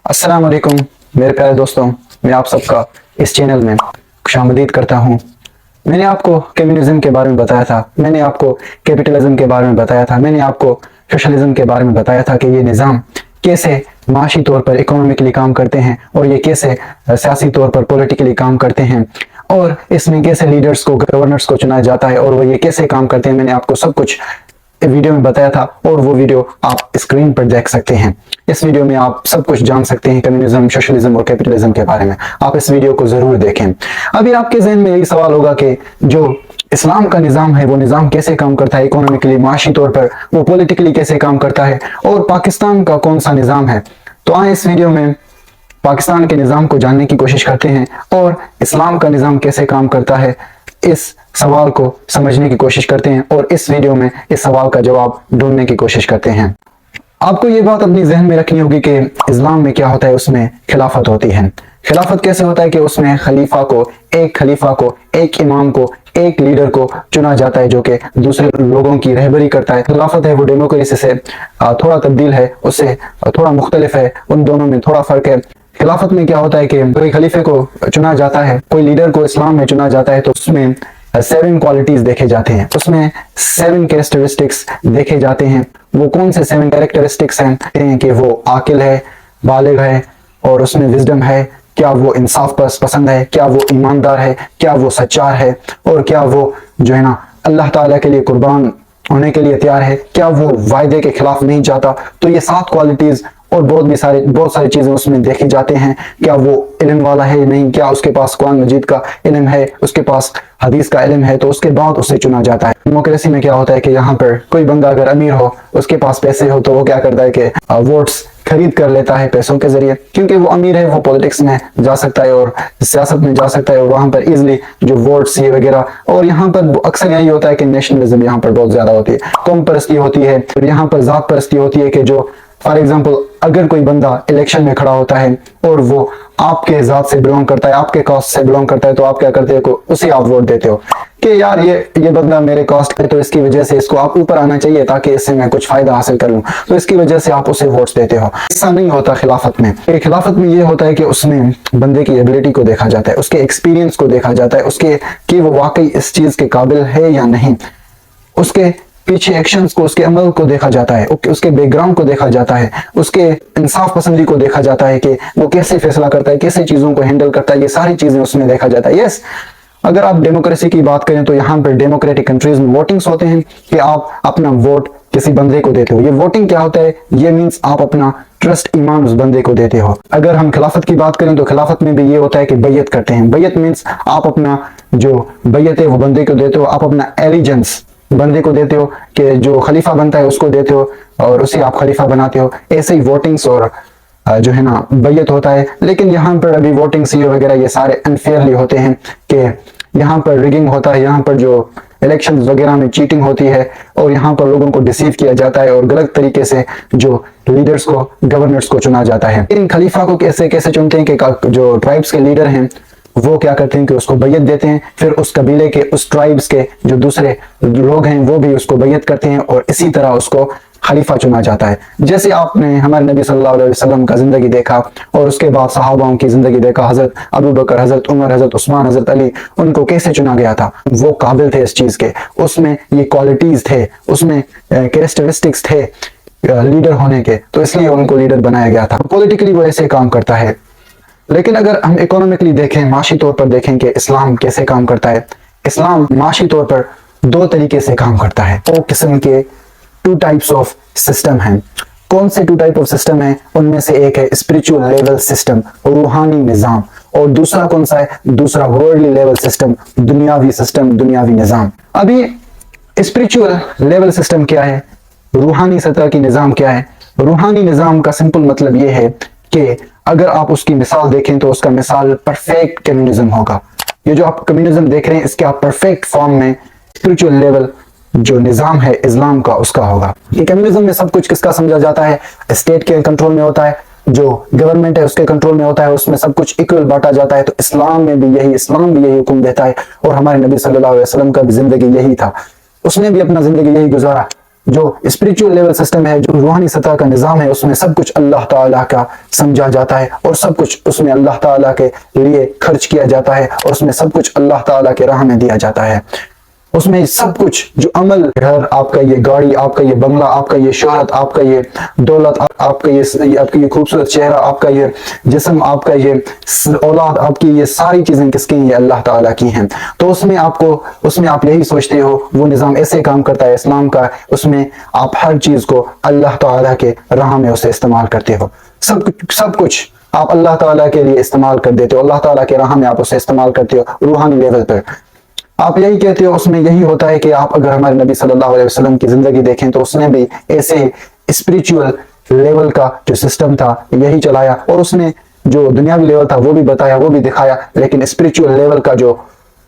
अस्सलाम वालेकुम मेरे प्यारे दोस्तों, मैं आप सबका इस चैनल में खुशामदीद करता हूँ। मैंने आपको कम्युनिज्म के बारे में बताया था, मैंने आपको कैपिटलिज्म के बारे में बताया था, मैंने आपको सोशलिज्म के बारे में बताया था कि ये निज़ाम कैसे माशी तौर पर इकोनॉमिकली काम करते हैं और ये कैसे सियासी तौर पर पॉलिटिकली काम करते हैं और इसमें कैसे लीडर्स को, गवर्नर्स को चुना जाता है और वो ये कैसे काम करते हैं। मैंने आपको सब कुछ वीडियो में बताया था और वो वीडियो आप स्क्रीन पर देख सकते हैं। इस वीडियो में आप सब कुछ जान सकते हैं कम्युनिज्म, सोशलिज्म और कैपिटलिज्म के बारे में। आप इस वीडियो को जरूर देखें। अभी आपके जहन में यही सवाल होगा कि जो इस्लाम का निज़ाम है वो निज़ाम कैसे काम करता है इकोनॉमिकली, माशी तौर पर, वो पॉलिटिकली कैसे काम करता है और पाकिस्तान का कौन सा निज़ाम है। तो आए इस वीडियो में पाकिस्तान के निज़ाम को जानने की कोशिश करते हैं और इस्लाम का निज़ाम कैसे काम करता है इस सवाल को समझने की कोशिश करते हैं और इस वीडियो में इस सवाल का जवाब ढूंढने की कोशिश करते हैं। आपको ये बात अपनी जहन में रखनी होगी कि इस्लाम में क्या होता है, उसमें खिलाफत होती है। खिलाफत कैसे होता है कि उसमें खलीफा को, एक इमाम को, एक लीडर को चुना जाता है जो कि दूसरे लोगों की रहबरी करता है। खिलाफत है वो डेमोक्रेसी से थोड़ा तब्दील है, उससे थोड़ा मुख्तलिफ है, उन दोनों में थोड़ा फर्क है। खिलाफत में क्या होता है कि कोई खलीफे को चुना जाता है, कोई लीडर को इस्लाम में चुना जाता है तो उसमें 7 क्वालिटीज देखे जाते हैं, उसमें 7 कैरेक्टरिस्टिक्स देखे जाते हैं। वो कौन से 7 कैरेक्टरिस्टिक्स हैं कि वो आकिल है, बालिग है और उसमें विजडम है, क्या वो इंसाफ पसंद है, क्या वो ईमानदार है, क्या वो सच्चा है और क्या वो जो है ना अल्लाह ताला के लिए कुर्बान होने के लिए तैयार है, क्या वो वायदे के खिलाफ नहीं जाता। तो ये 7 क्वालिटीज और बहुत सारी चीजें उसमें देखी जाते हैं। क्या वो इल्म वाला है नहीं, क्या उसके पास कुरान मजीद का इल्म है, उसके पास हदीस का इल्म है, तो उसके बाद उसे चुना जाता है। डेमोक्रेसी में क्या होता है कि यहाँ पर कोई बंदा अगर अमीर हो, उसके पास पैसे हो, तो वो क्या करता है कि वोट्स खरीद कर लेता है पैसों के जरिए, क्योंकि वो अमीर है, वो पॉलिटिक्स में जा सकता है और सियासत में जा सकता है और वहां पर इजिली जो वोट्स ये वगैरह। और यहाँ पर अक्सर यही होता है कि नेशनलिज्म यहाँ पर बहुत ज्यादा होती है, कौम परस्ती होती है, यहाँ पर जात परस्ती होती है कि जो फॉर एग्जाम्पल अगर कोई बंदा इलेक्शन में खड़ा होता है और वो आपके जात से बिलोंग करता है, आपके कास्ट से बिलोंग करता है, तो आप क्या करते हो, उसे आप वोट देते हो कि यार ये बंदा मेरे कास्ट का है तो इसकी वजह से इसको आप ऊपर आना चाहिए ताकि इससे मैं कुछ फायदा हासिल कर लूं, तो इसकी वजह से आप उसे वोट्स देते हो। ऐसा नहीं होता खिलाफत में। खिलाफत में ये होता है कि उसमें बंदे की एबिलिटी को देखा जाता है, उसके एक्सपीरियंस को देखा जाता है, उसके कि वो वाकई इस चीज के काबिल है या नहीं, उसके पीछे एक्शंस को, उसके अमल को देखा जाता है, उसके बैकग्राउंड को देखा जाता है, उसके इंसाफ पसंदी को देखा जाता है कि वो कैसे फैसला करता है, कैसे चीजों को हैंडल करता है, ये सारी चीजें उसमें देखा जाता है। यस, अगर आप डेमोक्रेसी की बात करें तो यहाँ पर डेमोक्रेटिक कंट्रीज में वोटिंग्स होते हैं कि आप अपना वोट किसी बंदे को देते हो। ये वोटिंग क्या होता है, ये मीन्स आप अपना ट्रस्ट, ईमान उस बंदे को देते हो। अगर हम खिलाफत की बात करें तो खिलाफत में भी ये होता है कि बैयत करते हैं। बैयत मीन्स आप अपना जो बैयत है वो बंदे को देते हो, आप अपना एलिजेंस बंदे को देते हो कि जो खलीफा बनता है उसको देते हो और उसे आप खलीफा बनाते हो। ऐसे ही वोटिंग्स और जो है ना बैयत होता है। लेकिन यहाँ पर अभी वोटिंग्स ये वगैरह ये सारे अनफेयरली होते हैं कि यहाँ पर रिगिंग होता है, यहाँ पर जो इलेक्शंस वगैरह में चीटिंग होती है और यहाँ पर लोगों को डिसीव किया जाता है और गलत तरीके से जो लीडर्स को, गवर्नर्स को चुना जाता है। इन खलीफा को कैसे कैसे चुनते हैं कि जो ट्राइब्स के लीडर हैं वो क्या करते हैं कि उसको बैयत देते हैं, फिर उस कबीले के, उस ट्राइब्स के जो दूसरे लोग हैं वो भी उसको बैयत करते हैं और इसी तरह उसको खलीफा चुना जाता है। जैसे आपने हमारे नबी सल्लल्लाहु अलैहि वसल्लम का जिंदगी देखा और उसके बाद सहाबाओं की जिंदगी देखा, हजरत अबू बकर, हजरत उमर, हजरत उस्मान, हजरत अली, उनको कैसे चुना गया था। वो काबिल थे इस चीज के, उसमें ये क्वालिटीज थे, उसमें कैरेक्टरिस्टिक्स थे लीडर होने के, तो इसलिए उनको लीडर बनाया गया था। पॉलिटिकली वो ऐसे काम करता है। लेकिन अगर हम इकोनॉमिकली देखें, माशी तौर पर देखें कि इस्लाम कैसे काम करता है, इस्लाम माशी तौर पर 2 तरीके से काम करता है। 2 किस्म के 2 टाइप्स ऑफ सिस्टम हैं। कौन से 2 टाइप ऑफ सिस्टम हैं? उनमें से एक है स्पिरिचुअल लेवल सिस्टम, रूहानी निजाम, और दूसरा कौन सा है? दूसरा वर्ल्डली लेवल सिस्टम, दुनियावी सिस्टम, दुनियावी निजाम। अभी स्पिरिचुअल लेवल सिस्टम क्या है, रूहानी सतह की निजाम क्या है? रूहानी निजाम का सिंपल मतलब यह है कि अगर आप उसकी मिसाल देखें तो उसका मिसाल परफेक्ट कम्युनिज्म होगा। ये जो आप कम्युनिज्म देख रहे हैं इसके आप परफेक्ट फॉर्म में स्पिरिचुअल लेवल जो निजाम है इस्लाम का उसका होगा। ये कम्युनिज्म में सब कुछ किसका समझा जाता है? स्टेट के कंट्रोल में होता है, जो गवर्नमेंट है उसके कंट्रोल में होता है, उसमें सब कुछ इक्वल बांटा जाता है। तो इस्लाम में भी यही, इस्लाम भी यही हुक्म देता है और हमारे नबी सल्लल्लाहु अलैहि वसल्लम का भी जिंदगी यही था, उसने भी अपना जिंदगी यही गुजारा। جو اسپریچول لیول سسٹم ہے, جو روحانی سطح کا نظام ہے, اس میں سب کچھ اللہ تعالیٰ کا سمجھا جاتا ہے اور سب کچھ اس میں اللہ تعالیٰ کے لیے خرچ کیا جاتا ہے اور اس میں سب کچھ اللہ تعالیٰ کے راہ میں دیا جاتا ہے. اس میں سب کچھ جو عمل, گھر, آپ کا یہ گاڑی, آپ کا یہ بنگلہ, آپ کا یہ شہرت, آپ کا یہ دولت, آپ کا یہ خوبصورت چہرہ, آپ کا یہ جسم, آپ کا یہ اولاد, آپ کی یہ ساری چیزیں کس کی ہیں؟ یہ اللہ تعالیٰ کی ہیں. تو اس میں آپ یہی سوچتے ہو وہ نظام ایسے کام کرتا ہے اسلام کا, اس میں آپ ہر چیز کو اللہ تعالیٰ کے راہ میں اسے استعمال کرتے ہو. سب کچھ آپ اللہ تعالیٰ کے لیے استعمال کر دیتے ہو, اللہ تعالیٰ کے راہ میں آپ اسے استعمال کرتے ہو روحانی لیول پر. آپ یہی کہتے ہو, اس میں یہی ہوتا ہے کہ آپ اگر ہمارے نبی صلی اللہ علیہ وسلم کی زندگی دیکھیں تو اس نے بھی ایسے اسپریچول لیول کا جو سسٹم تھا یہی چلایا, اور اس نے جو دنیاوی لیول تھا وہ بھی بتایا, وہ بھی دکھایا, لیکن اسپریچول لیول کا جو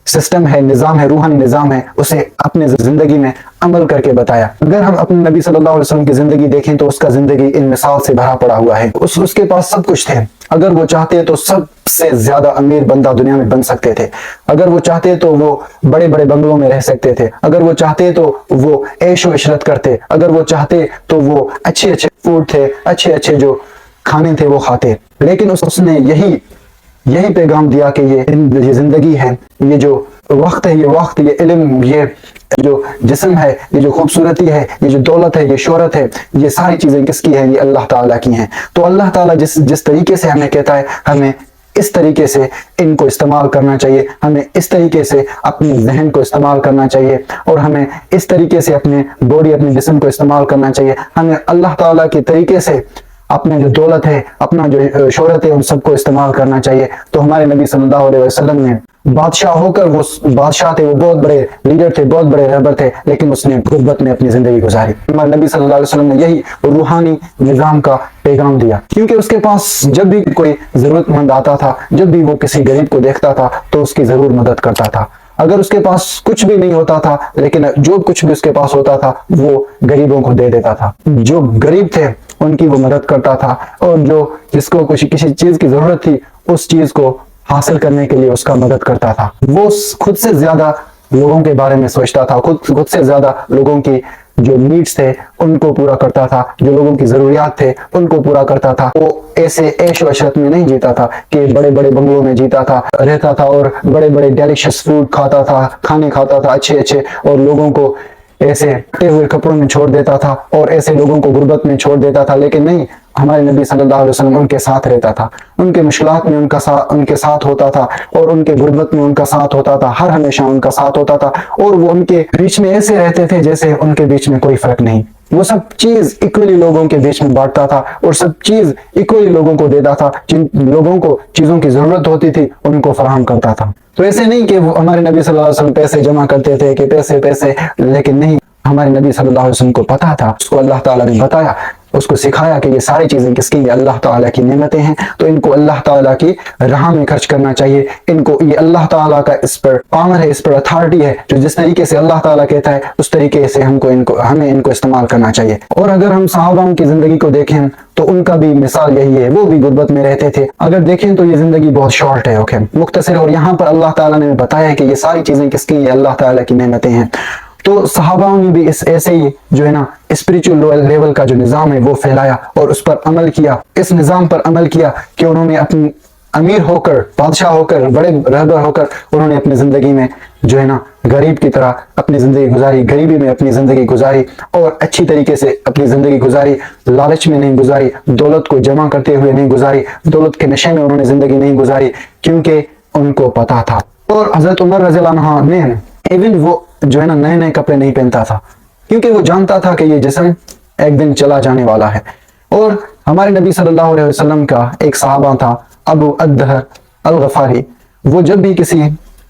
سسٹم ہے, نظام ہے, روحانی نظام ہے, اسے اپنے زندگی میں عمل کر کے بتایا. اگر ہم اپنے نبی صلی اللہ علیہ وسلم کی زندگی دیکھیں تو اس کا زندگی ان مثال سے بھرا پڑا ہوا ہے. اس کے پاس سب کچھ تھے. اگر وہ چاہتے تو سب سے زیادہ امیر بندہ دنیا میں بن سکتے تھے. اگر وہ چاہتے تو وہ بڑے بڑے بنگلوں میں رہ سکتے تھے. اگر وہ چاہتے تو وہ عیش و عشرت کرتے. اگر وہ چاہتے تو وہ اچھے فوڈ تھے, اچھے جو کھانے تھے وہ کھاتے. لیکن اس نے یہی پیغام دیا کہ یہ زندگی ہے, یہ جو وقت ہے, یہ علم, یہ جو جسم ہے, یہ جو خوبصورتی ہے, یہ جو دولت ہے, یہ شہرت ہے, یہ ساری چیزیں کس کی ہیں؟ یہ اللہ تعالیٰ کی ہیں. تو اللہ تعالیٰ جس طریقے سے ہمیں کہتا ہے ہمیں اس طریقے سے ان کو استعمال کرنا چاہیے, ہمیں اس طریقے سے اپنے ذہن کو استعمال کرنا چاہیے, اور ہمیں اس طریقے سے اپنے باڈی, اپنے جسم کو استعمال کرنا چاہیے. ہمیں اللہ تعالیٰ کے طریقے سے اپنا جو دولت ہے, اپنا جو شہرت ہے, ان سب کو استعمال کرنا چاہیے. تو ہمارے نبی صلی اللہ علیہ وسلم نے بادشاہ ہو کر, وہ بادشاہ تھے, وہ بہت بڑے لیڈر تھے, بہت بڑے رہبر تھے, لیکن اس نے غربت میں اپنی زندگی گزاری. ہمارے نبی صلی اللہ علیہ وسلم نے یہی روحانی نظام کا پیغام دیا, کیونکہ اس کے پاس جب بھی کوئی ضرورت مند آتا تھا, جب بھی وہ کسی غریب کو دیکھتا تھا تو اس کی ضرور مدد کرتا تھا. اگر اس کے پاس کچھ بھی نہیں ہوتا تھا, لیکن جو کچھ بھی اس کے پاس ہوتا تھا وہ غریبوں کو دے دیتا تھا. جو غریب تھے ان کی وہ مدد کرتا تھا, اور جس کو کسی چیز کی ضرورت تھی اس چیز کو حاصل کرنے کے لیے اس کا مدد کرتا تھا. وہ خود سے زیادہ لوگوں کے بارے میں سوچتا تھا, خود سے زیادہ لوگوں کی جو نیڈز تھے ان کو پورا کرتا تھا, جو لوگوں کی ضروریات تھے ان کو پورا کرتا تھا. وہ ایسے عیش و عشرت میں نہیں جیتا تھا کہ بڑے بڑے بنگلوں میں رہتا تھا اور بڑے بڑے ڈیلیشس فوڈ کھاتا تھا, کھانے کھاتا تھا اچھے, اور لوگوں کو ایسے پھٹے ہوئے کپڑوں میں چھوڑ دیتا تھا اور ایسے لوگوں کو غربت میں چھوڑ دیتا تھا. لیکن نہیں, ہمارے نبی صلی اللہ علیہ وسلم ان کے ساتھ رہتا تھا, ان کے مشکلات میں ان کے ساتھ ہوتا تھا, اور ان کے غربت میں ان کا ساتھ ہوتا تھا, ہر ہمیشہ ان کا ساتھ ہوتا تھا, اور وہ ان کے بیچ میں ایسے رہتے تھے جیسے ان کے بیچ میں کوئی فرق نہیں. وہ سب چیز ایکولی لوگوں کے بیچ میں بانٹتا تھا اور سب چیز ایکولی لوگوں کو دیتا تھا. جن لوگوں کو چیزوں کی ضرورت ہوتی تھی ان کو فراہم کرتا تھا. تو ایسے نہیں کہ وہ ہمارے نبی صلی اللہ علیہ وسلم پیسے جمع کرتے تھے کہ پیسے, لیکن نہیں, ہمارے نبی صلی اللہ علیہ وسلم کو پتا تھا, اس کو اللہ تعالیٰ نے بتایا, اس کو سکھایا کہ یہ ساری چیزیں کس کی ہیں؟ اللہ تعالیٰ کی نعمتیں ہیں. تو ان کو اللہ تعالیٰ کی راہ میں خرچ کرنا چاہیے. ان کو یہ اللہ تعالیٰ کا اس پر پاور ہے, اس پر اتھارٹی ہے, جو جس طریقے سے اللہ تعالیٰ کہتا ہے اس طریقے سے ہمیں ان کو استعمال کرنا چاہیے. اور اگر ہم صحابہ کی زندگی کو دیکھیں تو ان کا بھی مثال یہی ہے, وہ بھی غربت میں رہتے تھے. اگر دیکھیں تو یہ زندگی بہت شارٹ ہے, مختصر. اور یہاں پر اللہ تعالیٰ نے بتایا کہ یہ ساری چیزیں کس کی ہیں؟ اللہ تعالیٰ کی نعمتیں ہیں. تو صحابہ نے بھی ایسے ہی جو ہے نا اسپریچول لیول کا جو نظام ہے وہ پھیلایا اور اس پر عمل کیا, اس نظام پر عمل کیا کہ انہوں نے اپنی امیر ہو کر, بادشاہ ہو کر, بڑے رہبر ہو کر انہوں نے اپنی زندگی میں جو ہے نا غریب کی طرح اپنی زندگی گزاری, غریبی میں اپنی زندگی گزاری, اور اچھی طریقے سے اپنی زندگی گزاری. لالچ میں نہیں گزاری, دولت کو جمع کرتے ہوئے نہیں گزاری, دولت کے نشے میں انہوں نے زندگی نہیں گزاری, کیونکہ ان کو پتا تھا. اور حضرت عمر رضی اللہ عنہ نے ایون وہ جو ہے نا نئے کپڑے نہیں پہنتا تھا, کیونکہ وہ جانتا تھا کہ یہ جسم ایک دن چلا جانے والا ہے. اور ہمارے نبی صلی اللہ علیہ وسلم کا ایک صحابہ تھا ابو الدہر الغفاری. وہ جب بھی کسی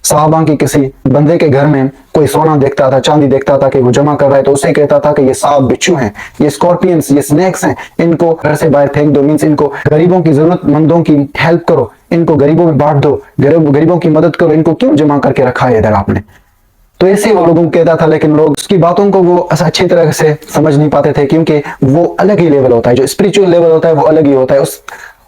صحابہ کی کسی بندے کے گھر میں کوئی سونا دیکھتا تھا, چاندی دیکھتا تھا کہ وہ جمع کر رہا ہے, تو اسے کہتا تھا کہ یہ سانپ بچھو ہیں, یہ اسکارپینز, یہ سنیکس ہیں, ان کو گھر سے باہر پھینک دو. مینس ان کو غریبوں کی, ضرورت مندوں کی ہیلپ کرو, ان کو غریبوں میں بانٹ دو, غریبوں کی مدد کرو, ان کو کیوں جمع کر کے رکھا ہے ادھر آپ نے؟ تو ایسے وہ لوگوں کو کہتا تھا, لیکن لوگ اس کی باتوں کو وہ اچھی طرح سے سمجھ نہیں پاتے تھے, کیونکہ وہ الگ ہی لیول ہوتا ہے. جو اسپریچول لیول ہوتا ہے وہ الگ ہی ہوتا ہے.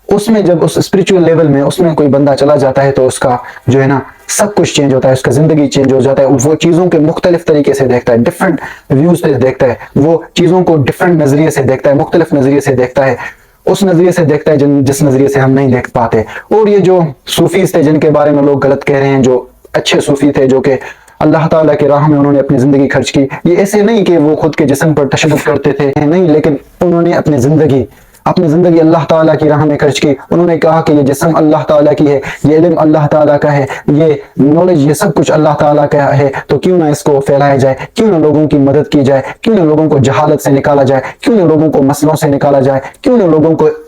اس میں جب اس اسپریچول لیول میں اس میں کوئی بندہ چلا جاتا ہے تو اس کا جو ہے نا सब कुछ चेंज होता है, उसका जिंदगी चेंज हो जाता है, वो चीज़ों के मुख्तलिफ तरीके से देखता है, डिफरेंट व्यूज से देखता है, वो चीज़ों को डिफरेंट नजरिए से देखता है, मुख्तलिफ नजरिए से देखता है, उस नजरिए से देखता है जिस नजरिए से हम नहीं देख पाते। और ये जो सूफीज थे जिनके बारे में लोग गलत कह रहे हैं, जो अच्छे सूफी थे जो कि अल्लाह ताला के राह में उन्होंने अपनी जिंदगी खर्च की, ये ऐसे नहीं कि वो खुद के जिस्म पर तशद्दुद करते थे, नहीं, लेकिन उन्होंने अपनी जिंदगी अल्लाह ताला की राह में खर्च की। उन्होंने कहा कि ये जिस्म अल्लाह ताला की है, ये इल्म अल्लाह ताला का है, ये नॉलेज, ये सब कुछ अल्लाह ताला का है, तो क्यों ना इसको फैलाया जाए, क्यों ना लोगों की मदद की जाए, क्यों ना लोगों को जहालत से निकाला जाए, क्यों ना लोगों को मसलों से निकाला जाए, क्यों ना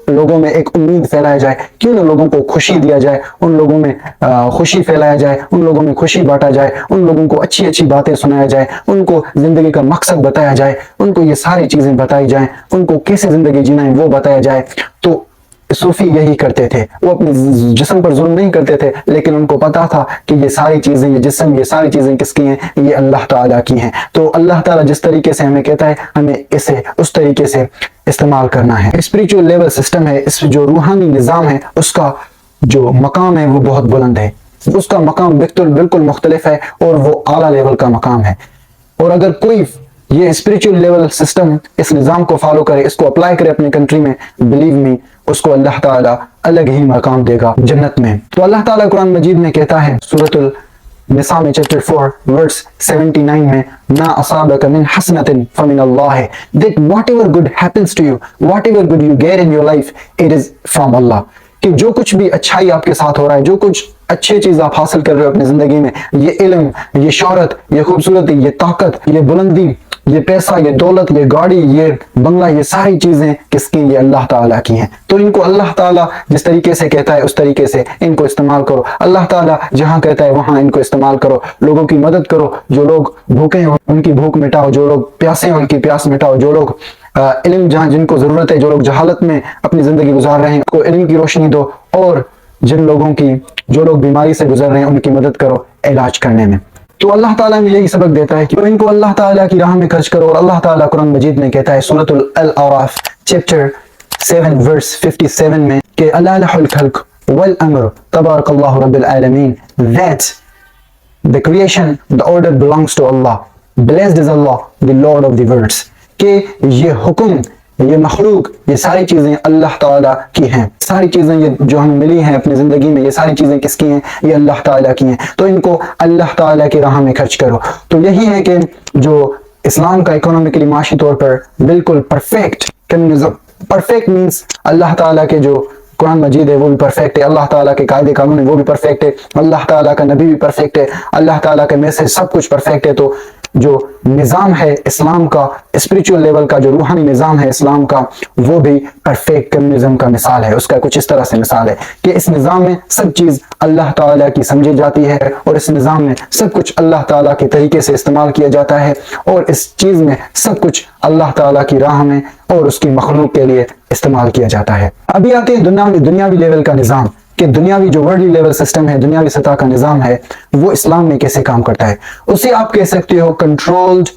लोगों में एक उम्मीद फैलाया जाए, क्यों ना लोगों को खुशी दिया जाए, उन लोगों में खुशी फैलाया जाए, उन लोगों में खुशी बांटा जाए, उन लोगों को अच्छी अच्छी बातें सुनाया जाए, उनको जिंदगी का मकसद बताया जाए, उनको ये सारी चीजें बताई जाए, उनको कैसे जिंदगी जीना है वो बताया जाए। तो सूफी यही करते थे, वो अपने जिस्म पर जुल्म नहीं करते थे, लेकिन उनको पता था कि ये सारी चीजें, ये जिस्म, ये सारी चीजें किसकी हैं, ये अल्लाह ताला की हैं। तो अल्लाह ताला जिस तरीके से हमें कहता है, हमें इसे उस तरीके से इस्तेमाल करना है। स्पिरिचुअल लेवल सिस्टम है, इस जो रूहानी निज़ाम है, उसका जो मकाम है वो बहुत बुलंद है, उसका मकाम बिल्कुल मुख्तलिफ है और वो आला लेवल का मकाम है। और अगर कोई ये स्पिरिचुअल लेवल सिस्टम, इस निज़ाम को फॉलो करे, इसको अप्लाई करे अपनी कंट्री में, बिलीव मी, उसको अल्लाह ताला अलग ही मकाम देगा जन्नत में। तो अल्लाह ताला कुरान मजीद में कहता है सूरतुल निसा में चैप्टर 4 वर्स 79 में, मा असाबक मिन हसनतिन फमिन अल्लाह, that whatever good happens to you, whatever good you get in your life, it is from Allah. कि जो कुछ भी अच्छाई आपके साथ हो रहा है, जो कुछ अच्छी चीज आप हासिल कर रहे हो अपनी जिंदगी में, ये इल्म, ये शोहरत, ये खूबसूरती, ये ताकत, ये बुलंदी, ये पैसा, ये दौलत, ये गाड़ी, ये बंगला, ये सारी चीजें किसकी? ये अल्लाह ताला की हैं। तो इनको अल्लाह ताला जिस तरीके से कहता है उस तरीके से इनको इस्तेमाल करो। अल्लाह ताला जहां कहता है वहां इनको इस्तेमाल करो। लोगों की मदद करो, जो लोग भूखे हैं उनकी भूख मिटाओ, जो लोग प्यासे हैं उनकी प्यास मिटाओ, जो लोग इल्म जहां जिनको जरूरत है, जो लोग जहालत में अपनी जिंदगी गुजार रहे हैं, उनको इल्म की रोशनी दो, और जिन लोगों की, जो लोग बीमारी से गुजर रहे हैं उनकी मदद करो इलाज करने में। तो अल्लाह ताला में यही सबक देता है कि इनको अल्लाह ताला की राह में खर्च करो। और अल्लाह ताला कुरान मजीद में कहता है सूरतुल अल-आराफ चैप्टर 7 वर्स 57 में कि अला लहुल खल्क वल अम्र तबारकल्लाहु रब्बिल आलमीन, that the creation, the order belongs to Allah, blessed is Allah, the Lord of the worlds। कि ये हुक्म, ये मखलूक, ये सारी चीजें अल्लाह ताला की हैं। सारी चीजें ये जो हमें मिली हैं अपनी जिंदगी में, ये सारी चीजें किसकी हैं? ये अल्लाह ताला की हैं। तो इनको अल्लाह ताला की राह में खर्च करो। तो यही है कि जो इस्लाम का इकोनॉमिकली माशी तौर पर बिल्कुल परफेक्ट कम्युनिज्म, परफेक्ट मीन्स अल्लाह ताला के जो कुरान मजीद है वो भी परफेक्ट है, अल्लाह ताला के कायदे कानून है वो भी परफेक्ट है, अल्लाह ताला का नबी भी परफेक्ट है, अल्लाह ताला के मैसेज सब कुछ परफेक्ट है। तो जो निज़ाम है इस्लाम का, स्पिरिचुअल लेवल का जो रूहानी निज़ाम है इस्लाम का, वो भी परफेक्ट कम्युनिज्म का मिसाल है। उसका कुछ इस तरह से मिसाल है कि इस निज़ाम में सब चीज़ अल्लाह ताला की समझी जाती है, और इस निज़ाम में सब कुछ अल्लाह ताला के तरीके से इस्तेमाल किया जाता है, और इस चीज़ में सब कुछ अल्लाह ताला की राह में और उसकी मखलूक के लिए इस्तेमाल किया जाता है। अभी आते हैं दुनियावी लेवल का निज़ाम, कि दुनियावी जो वर्ल्डली लेवल सिस्टम है, दुनियावी सतह का निज़ाम है, वो इस्लाम में कैसे काम करता है। उसे आप कह सकते हो कंट्रोल्ड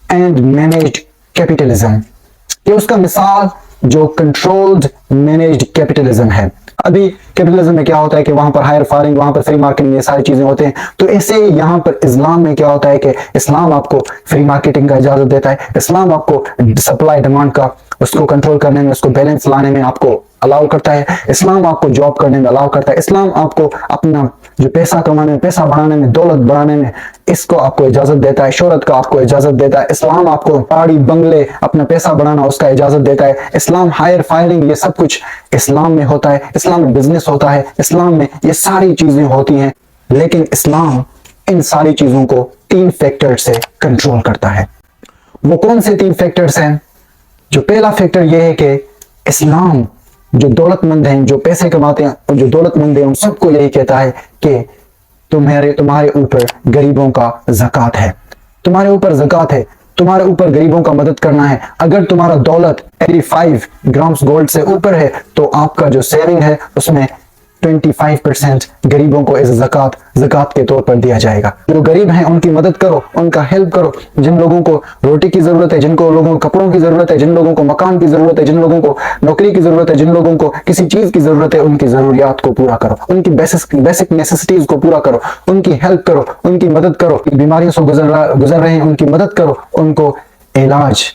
एंड मैनेज्ड कैपिटलिज्म, कि उसका मिसाल जो कंट्रोल्ड मैनेज्ड कैपिटलिज्म है। अभी कैपिटलिज्म में क्या होता है कि वहां पर हायर फायरिंग, वहां पर फ्री मार्केटिंग, ये सारी चीजें होते हैं। तो ऐसे यहाँ पर इस्लाम में क्या होता है कि इस्लाम आपको फ्री मार्केटिंग का इजाजत देता है, इस्लाम आपको सप्लाई डिमांड का उसको कंट्रोल करने में, उसको बैलेंस लाने में आपको अलाउ करता है, इस्लाम आपको जॉब करने में अलाउ करता है, इस्लाम आपको अपना जो पैसा कमाने में, पैसा बढ़ाने में, दौलत बढ़ाने में, इसको आपको इजाजत देता है, शोहरत का आपको इजाजत देता है, इस्लाम आपको गाड़ी बंगले अपना पैसा बढ़ाना उसका इजाजत देता है, इस्लाम हायर फायरिंग, ये सब कुछ इस्लाम में होता है, इस्लाम में बिजनेस होता है, इस्लाम में ये सारी चीजें होती हैं। लेकिन इस्लाम इन सारी चीजों को 3 फैक्टर से कंट्रोल करता है। वो कौन से 3 फैक्टर्स हैं? जो पहला फैक्टर ये है कि इस्लाम जो दौलतमंद हैं, जो पैसे कमाते हैं और जो दौलतमंद हैं, उन सबको यही कहता है कि तुम्हारे ऊपर गरीबों का ज़कात है, तुम्हारे ऊपर ज़कात है, तुम्हारे ऊपर गरीबों का मदद करना है। अगर तुम्हारा दौलत 85 ग्राम्स गोल्ड से ऊपर है तो आपका जो सेविंग है उसमें 25% गरीबों को एज ज़कात के तौर पर दिया जाएगा। जो गरीब हैं उनकी मदद करो, उनका हेल्प करो। जिन लोगों को रोटी की जरूरत है, जिनको लोगों को कपड़ों की जरूरत है, जिन लोगों को मकान की जरूरत है, जिन लोगों को नौकरी की जरूरत है, जिन लोगों को किसी चीज की जरूरत है, उनकी जरूरियात को पूरा करो, उनकी बेसिक नेसेसिटीज को पूरा करो, उनकी हेल्प करो, उनकी मदद करो। बीमारियों से गुजर रहे हैं, उनकी मदद करो, उनको इलाज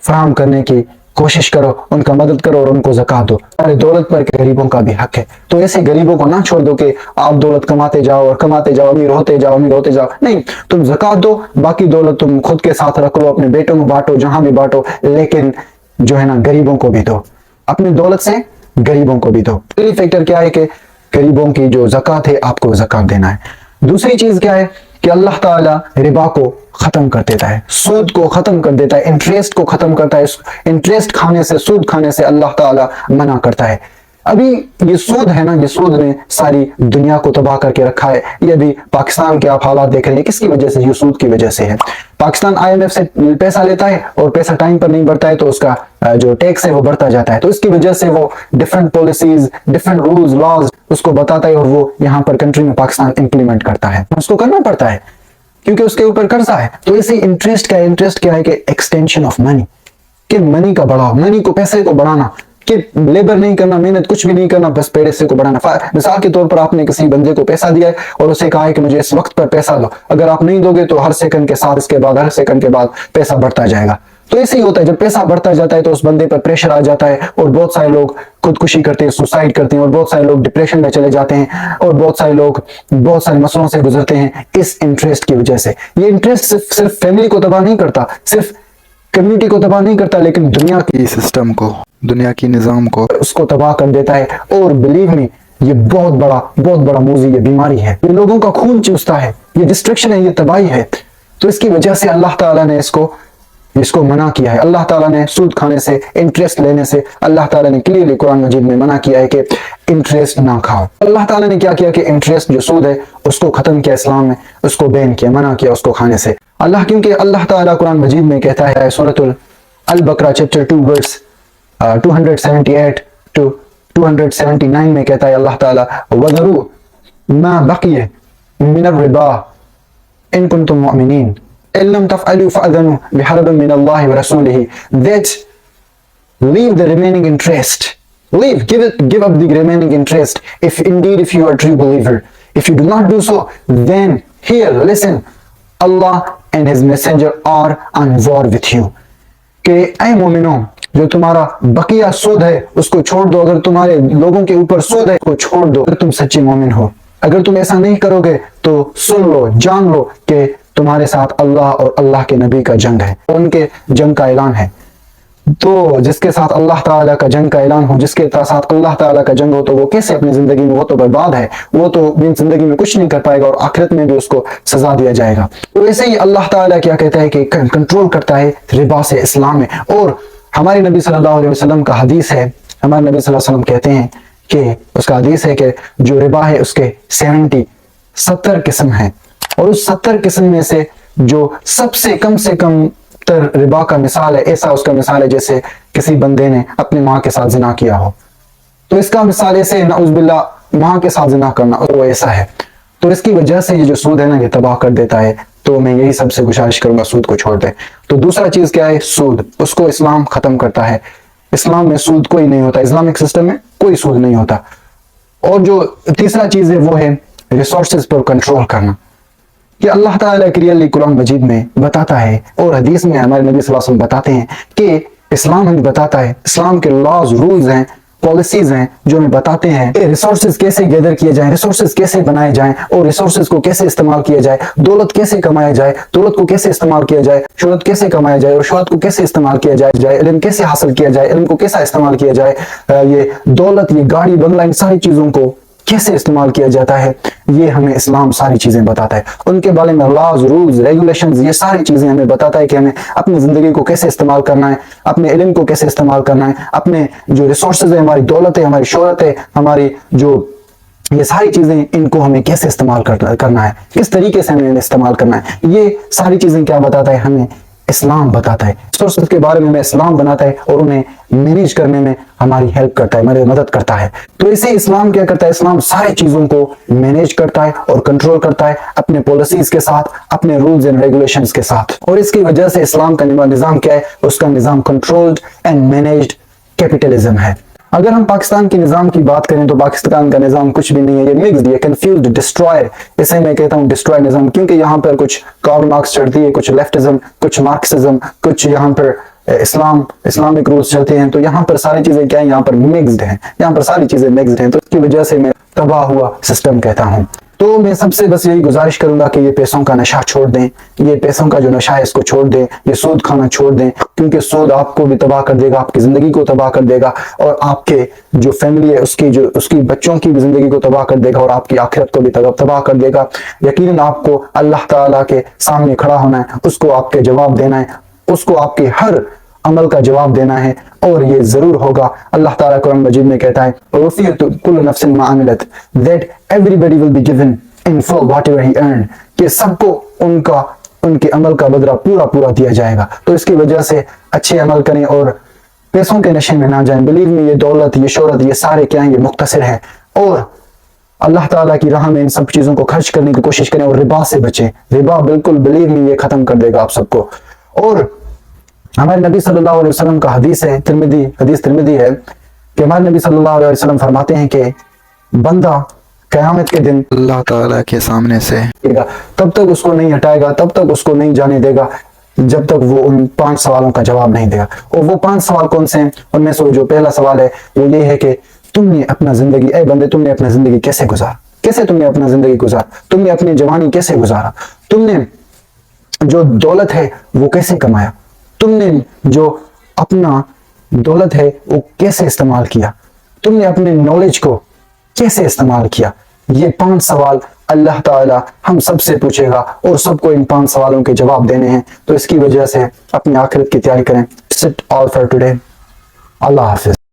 फराहम करने की कोशिश करो, उनका मदद करो और उनको ज़कात दो। सारे दौलत पर गरीबों का भी हक है। तो ऐसे गरीबों को ना छोड़ दो कि आप दौलत कमाते जाओ और कमाते जाओ, अमीर होते जाओ। नहीं, तुम ज़कात दो, बाकी दौलत तुम खुद के साथ रख लो, अपने बेटों को बांटो, जहां भी बांटो, लेकिन जो है ना गरीबों को भी दो, अपनी दौलत से गरीबों को भी दो। पहली फैक्टर क्या है कि गरीबों की जो ज़कात है आपको ज़कात देना है। दूसरी चीज क्या है कि अल्लाह ताला रिबा को खत्म कर देता है, सूद को खत्म कर देता है, इंटरेस्ट को खत्म करता है। इंटरेस्ट खाने से, सूद खाने से अल्लाह ताला मना करता है। अभी ये सूद है ना, ये सूद ने सारी दुनिया को तबाह करके रखा है। ये अभी पाकिस्तान के आप हालात देख रहे हैं, किसकी वजह से? ये सूद की वजह से है। पाकिस्तान IMF से पैसा लेता है और पैसा टाइम पर नहीं बढ़ता है तो उसका जो टैक्स है वो बढ़ता जाता है। तो इसकी वजह से वो different policies, different rules, laws उसको बताता है और वो यहाँ पर कंट्री में पाकिस्तान इंप्लीमेंट करता है। उसको करना पड़ता है क्योंकि उसके ऊपर कर्जा है। तो इसी इंटरेस्ट क्या है कि एक्सटेंशन ऑफ मनी, कि मनी का बढ़ाओ, मनी को, पैसे को बढ़ाना, कि लेबर नहीं करना, मेहनत कुछ भी नहीं करना, बस पैसे को बढ़ाना। मिसाल के तौर पर आपने किसी बंदे को पैसा दिया है और उसे कहा है कि मुझे इस वक्त पर पैसा दो, अगर आप नहीं दोगे तो हर सेकंड के साथ, इसके बाद हर सेकंड के बाद पैसा बढ़ता जाएगा। तो ऐसे ही होता है, जब पैसा बढ़ता जाता है तो उस बंदे पर प्रेशर आ जाता है और बहुत सारे लोग खुदकुशी करते हैं, सुसाइड करते हैं, और बहुत सारे लोग डिप्रेशन में चले जाते हैं, और बहुत सारे लोग बहुत सारे मसलों से गुजरते हैं इस इंटरेस्ट की वजह से। ये इंटरेस्ट सिर्फ फैमिली को तबाह नहीं करता, सिर्फ कम्युनिटी को तबाह नहीं करता, लेकिन दुनिया की सिस्टम को, दुनिया की निजाम को उसको तबाह कर देता है। और बिलीव मी, ये बहुत बड़ा मूजी, ये बीमारी है, ये लोगों का खून चूसता है, ये डिस्ट्रक्शन है, ये तबाही है। तो इसकी वजह से अल्लाह ताला ने इसको मना किया है। अल्लाह ताला ने सूद खाने से, इंटरेस्ट लेने से, अल्लाह ताला ने क्लियरली कुरान मजीद में मना किया है कि इंटरेस्ट ना खाओ। अल्लाह ताला ने क्या किया कि इंटरेस्ट जो सूद है उसको खत्म किया, इस्लाम में उसको बैन किया, मना किया उसको खाने से। क्योंकि अल्लाह ताला कुरान मजीद में कहता है, सूरतुल अल बकरा चैप्टर 2 वर्स 278 to 279 में कहता है अल्लाह ताला, वज़रू मा बक़िय मिन रिबा इन कुंतुम मुअमिनीन इल्लम तफ़अलू फ़अज़नु बिहर्बिन मिन अल्लाहि व रसूलिही, that leave the remaining interest, give up the remaining interest if you are a true believer. If you do not do so, then here listen, Allah and his messenger are on war with you. कि ऐ मोमिनों, जो तुम्हारा बकिया सूद है उसको छोड़ दो, अगर तुम्हारे लोगों के ऊपर सूद है उसको छोड़ दो, अगर तुम सच्चे मोमिन हो। अगर तुम ऐसा नहीं करोगे तो सुन लो, जान लो कि तुम्हारे साथ अल्लाह और अल्लाह के नबी का जंग है, उनके जंग का ऐलान है। तो जिसके साथ अल्लाह ताला का जंग का ऐलान हो, जिसके साथ अल्लाह ताला का जंग हो, तो वो कैसे अपनी जिंदगी में, वो तो बर्बाद है, वो तो अपनी जिंदगी में कुछ नहीं कर पाएगा और आखिरत में भी उसको सजा दिया जाएगा। तो ऐसे ही अल्लाह ताला क्या कहता है कि कंट्रोल करता है रिबा से इस्लाम में। और हमारे नबी सल्लल्लाहु अलैहि वसल्लम का हदीस है, हमारे नबी सल्लल्लाहु अलैहि वसल्लम कहते हैं कि उसका हदीस है कि जो रिबा है उसके 70 किस्म है, और उस 70 किस्म में से जो सबसे कम से कम तर रिबा का मिसाल है, ऐसा उसका मिसाल है जैसे किसी बंदे ने अपनी माँ के साथ जिना किया हो। तो इसका मिसाल ऐसे, नऊज़ुबिल्लाह, माँ के साथ जिना करना, और वो ऐसा है। तो इसकी वजह से ये जो सूद है ना, ये तबाह कर देता है। तो मैं यही सबसे गुजारिश करूंगा, सूद को छोड़ दे। तो दूसरा चीज क्या है? सूद, उसको इस्लाम खत्म करता है। इस्लाम में सूद कोई नहीं होता, इस्लामिक सिस्टम में कोई सूद नहीं होता। और जो तीसरा चीज है वो है रिसोर्सेज पर कंट्रोल करना, कि अल्लाह ताला क्लियरली कुरान मजीद में बताता है और हदीस में हमारे नबी सल्लल्लाहु अलैहि वसल्लम बताते हैं कि इस्लाम हमें बताता है, इस्लाम के लॉज, रूल्स हैं, पॉलिसीज हैं जो हमें बताते हैं कि रिसोर्सेज कैसे गैदर किए जाएं, रिसोर्सेज कैसे बनाए जाएं और रिसोर्सेज को कैसे इस्तेमाल किया जाए, दौलत कैसे कमाया जाए, दौलत को कैसे इस्तेमाल किया जाए, शोहरत कैसे कमाया जाए और शोहरत को कैसे इस्तेमाल किया जाए, इल्म कैसे हासिल किया जाए, इल्म को कैसा इस्तेमाल किया जाए, ये दौलत, ये गाड़ी बंगला, इन सारी चीजों को कैसे इस्तेमाल किया जाता है, ये हमें इस्लाम सारी चीजें बताता है। उनके बारे में लॉज, रूल्स, रेगुलेशंस, ये सारी चीजें हमें बताता है कि हमें अपनी जिंदगी को कैसे इस्तेमाल करना है, अपने इल्म को कैसे इस्तेमाल करना है, अपने जो रिसोर्सेज है, हमारी दौलत है, हमारी शोहरत है, हमारी जो ये सारी चीजें, इनको हमें कैसे इस्तेमाल करना है, किस तरीके से हमें इस्तेमाल करना है। ये सारी चीजें क्या बताता है हमें? اسلام بتاتا ہے، سورسز کے بارے میں ہمیں اسلام بناتا ہے اور انہیں مینیج کرنے میں ہماری ہیلپ کرتا ہے، ہماری مدد کرتا ہے۔ تو اسے اسلام کیا کرتا ہے؟ اسلام ساری چیزوں کو مینیج کرتا ہے اور کنٹرول کرتا ہے اپنے پالیسیز کے ساتھ، اپنے رولز اینڈ ریگولیشنز کے ساتھ، اور اس کی وجہ سے اسلام کا نظام کیا ہے؟ اس کا نظام کنٹرولڈ اینڈ مینیجڈ کیپٹلزم ہے۔ اگر ہم پاکستان کے نظام کی بات کریں تو پاکستان کا نظام کچھ بھی نہیں ہے، یہ مکسڈ، یہ کنفیوزڈ، ڈسٹرائر، اسے میں کہتا ہوں ڈسٹرائر نظام، کیونکہ یہاں پر کچھ کارل مارکس چڑھتی ہے، کچھ لیفٹزم، کچھ مارکسزم، کچھ یہاں پر اسلامک رولز چلتے ہیں، تو یہاں پر ساری چیزیں کیا ہیں؟ یہاں پر مکسڈ ہیں، یہاں پر ساری چیزیں مکسڈ ہیں، تو اس کی وجہ سے میں تباہ ہوا سسٹم کہتا ہوں۔ تو میں سب سے بس یہی گزارش کروں گا کہ یہ پیسوں کا نشہ چھوڑ دیں، یہ پیسوں کا جو نشہ ہے اس کو چھوڑ دیں، یہ سود کھانا چھوڑ دیں، کیونکہ سود آپ کو بھی تباہ کر دے گا، آپ کی زندگی کو تباہ کر دے گا، اور آپ کے جو فیملی ہے اس کی بچوں کی بھی زندگی کو تباہ کر دے گا، اور آپ کی آخرت کو بھی تباہ کر دے گا۔ یقیناً آپ کو اللہ تعالیٰ کے سامنے کھڑا ہونا ہے، اس کو آپ کے جواب دینا ہے، اس کو آپ کے ہر عمل کا جواب دینا ہے، اور یہ ضرور ہوگا۔ اللہ تعالیٰ قرآن مجید میں کہتا ہے وَوَفِّيَتْ كُلُّ نَفْسٍ مَا عَمِلَتْ that everybody will be given in full whatever he earned، کہ سب کو ان کے عمل کا بدلہ پورا دیا جائے گا۔ تو اس کی وجہ سے اچھے عمل کریں اور پیسوں کے نشے میں نہ جائیں۔ بلیو میں یہ دولت، یہ شہرت، یہ سارے کیا ہیں؟ یہ مختصر ہے، اور اللہ تعالیٰ کی راہ میں ان سب چیزوں کو خرچ کرنے کی کوشش کریں، اور ربا سے بچیں۔ ربا بالکل بلیو میں یہ ختم کر دے گا آپ سب کو۔ اور ہمارے نبی صلی اللہ علیہ وسلم کا حدیث ہے، حدیث ترمذی ہے، کہ ہمارے نبی صلی اللہ علیہ وسلم فرماتے ہیں کہ بندہ قیامت کے دن اللہ تعالیٰ کے سامنے سے تب تک اس کو نہیں ہٹائے گا، تب تک اس کو نہیں جانے دے گا جب تک وہ ان 5 سوالوں کا جواب نہیں دے گا۔ اور وہ 5 سوال کون سے ہیں؟ ان میں سے جو پہلا سوال ہے وہ یہ ہے کہ تم نے اپنا زندگی، اے بندے تم نے اپنا زندگی کیسے گزارا؟ کیسے تم نے اپنا زندگی گزارا؟ تم نے اپنی جوانی کیسے گزارا؟ تم نے جو دولت ہے وہ کیسے کمایا؟ تم نے جو اپنا دولت ہے وہ کیسے استعمال کیا؟ تم نے اپنے نالج کو کیسے استعمال کیا؟ یہ 5 سوال اللہ تعالیٰ ہم سب سے پوچھے گا، اور سب کو ان 5 سوالوں کے جواب دینے ہیں۔ تو اس کی وجہ سے اپنی آخرت کی تیاری کریں۔ That's it all for today۔ اللہ حافظ۔